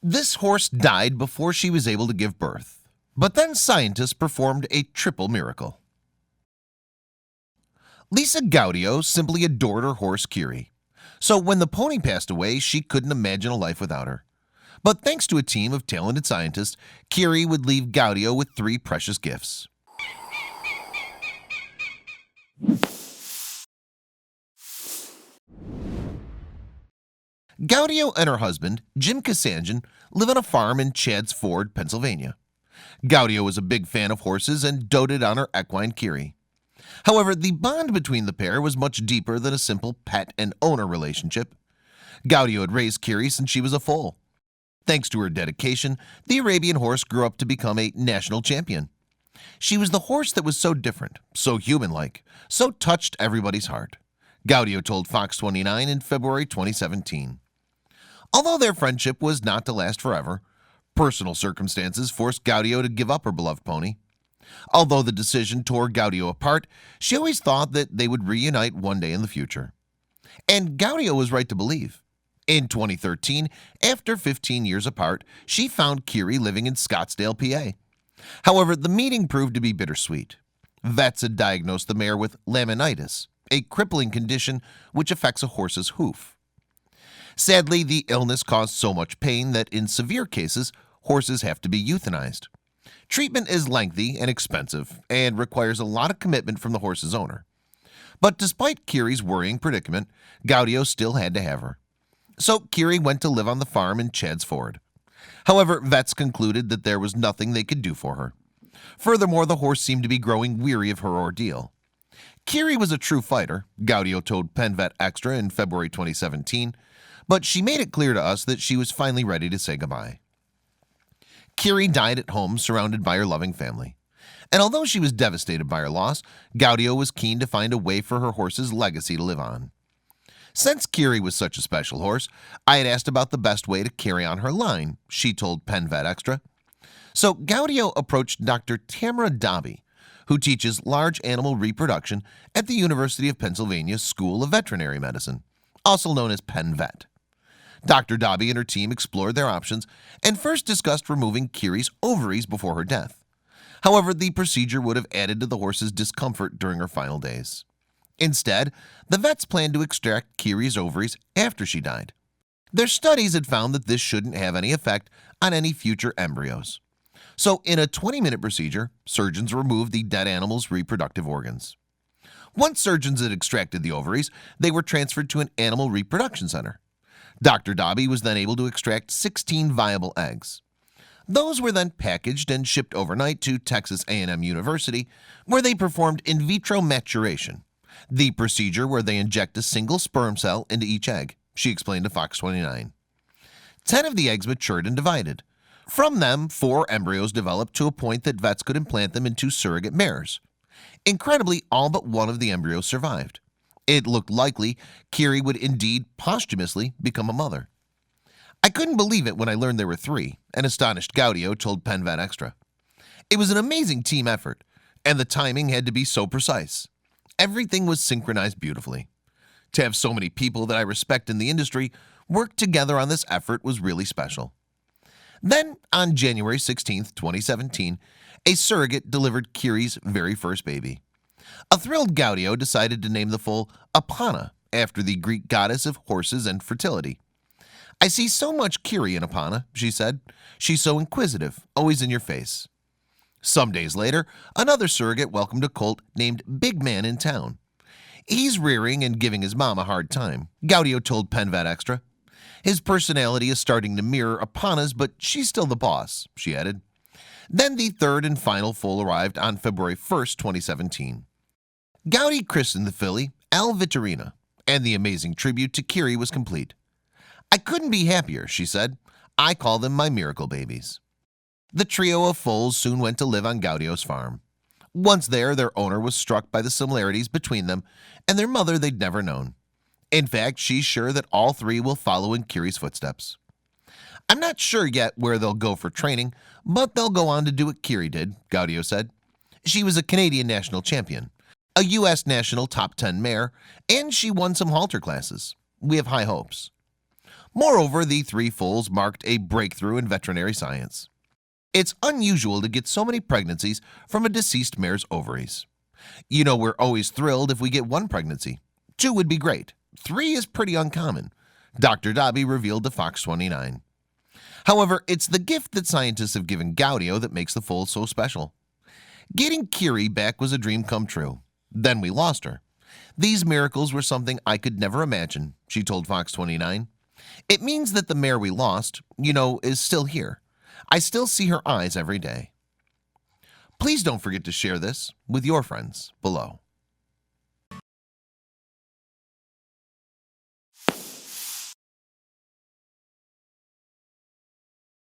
This horse died before she was able to give birth, but then scientists performed a triple miracle. Lisa Gaudio simply adored her horse Kiri. So when the pony passed away, she couldn't imagine a life without her. But thanks to a team of talented scientists, Kiri would leave Gaudio with 3 precious gifts. Gaudio and her husband, Jim Kasanjan, live on a farm in Chadds Ford, Pennsylvania. Gaudio was a big fan of horses and doted on her equine Kiri. However, the bond between the pair was much deeper than a simple pet and owner relationship. Gaudio had raised Kiri since she was a foal. Thanks to her dedication, the Arabian horse grew up to become a national champion. She was the horse that was so different, so human-like, so touched everybody's heart. Gaudio told Fox 29 in February 2017. Although their friendship was not to last forever, personal circumstances forced Gaudio to give up her beloved pony. Although the decision tore Gaudio apart, she always thought that they would reunite one day in the future. And Gaudio was right to believe. In 2013, after 15 years apart, she found Kiri living in Scottsdale, PA. However, the meeting proved to be bittersweet. Vets had diagnosed the mare with laminitis, a crippling condition which affects a horse's hoof. Sadly, the illness caused so much pain that in severe cases, horses have to be euthanized. Treatment is lengthy and expensive and requires a lot of commitment from the horse's owner. But despite Kiri's worrying predicament, Gaudio still had to have her. So Kiri went to live on the farm in Chadds Ford. However, vets concluded that there was nothing they could do for her. Furthermore, the horse seemed to be growing weary of her ordeal. Kiri was a true fighter, Gaudio told Penn Vet Extra in February 2017, but she made it clear to us that she was finally ready to say goodbye. Kiri died at home surrounded by her loving family. And although she was devastated by her loss, Gaudio was keen to find a way for her horse's legacy to live on. Since Kiri was such a special horse, I had asked about the best way to carry on her line, she told Penn Vet Extra. So Gaudio approached Dr. Tamara Dobby, who teaches large animal reproduction at the University of Pennsylvania School of Veterinary Medicine, also known as Penn Vet. Dr. Dobby and her team explored their options and first discussed removing Kiri's ovaries before her death. However, the procedure would have added to the horse's discomfort during her final days. Instead, the vets planned to extract Kiri's ovaries after she died. Their studies had found that this shouldn't have any effect on any future embryos. So in a 20-minute procedure, surgeons removed the dead animal's reproductive organs. Once surgeons had extracted the ovaries, they were transferred to an animal reproduction center. Dr. Dobby was then able to extract 16 viable eggs. Those were then packaged and shipped overnight to Texas A&M University, where they performed in vitro maturation, the procedure where they inject a single sperm cell into each egg, she explained to Fox 29. 10 of the eggs matured and divided. From them, 4 embryos developed to a point that vets could implant them into surrogate mares. Incredibly, all but 1 of the embryos survived. It looked likely Kiri would indeed posthumously become a mother. I couldn't believe it when I learned there were 3, an astonished Gaudio told Penn Vet Extra. It was an amazing team effort, and the timing had to be so precise. Everything was synchronized beautifully. To have so many people that I respect in the industry work together on this effort was really special. Then, on January 16, 2017, a surrogate delivered Kiri's very first baby. A thrilled Gaudio decided to name the foal Apana, after the Greek goddess of horses and fertility. I see so much Kiri in Apana, she said. She's so inquisitive, always in your face. Some days later, another surrogate welcomed a colt named Big Man in town. He's rearing and giving his mom a hard time, Gaudio told Penn Vet Extra. His personality is starting to mirror Apana's, but she's still the boss, she added. Then the third and final foal arrived on February 1st, 2017. Gaudio christened the filly El Vitorina, and the amazing tribute to Kiri was complete. I couldn't be happier, she said. I call them my miracle babies. The trio of foals soon went to live on Gaudio's farm. Once there, their owner was struck by the similarities between them and their mother they'd never known. In fact, she's sure that all 3 will follow in Kiri's footsteps. I'm not sure yet where they'll go for training, but they'll go on to do what Kiri did, Gaudio said. She was a Canadian national champion, a U.S. national top 10 mare, and she won some halter classes. We have high hopes. Moreover, the 3 foals marked a breakthrough in veterinary science. It's unusual to get so many pregnancies from a deceased mare's ovaries. You know, we're always thrilled if we get 1 pregnancy. 2 would be great. 3 is pretty uncommon, Dr. Dobby revealed to Fox 29. However, it's the gift that scientists have given Gaudio that makes the foal so special. Getting Kiri back was a dream come true. Then we lost her. These miracles were something I could never imagine, she told Fox 29. It means that the mare we lost, is still here. I still see her eyes every day. Please don't forget to share this with your friends below.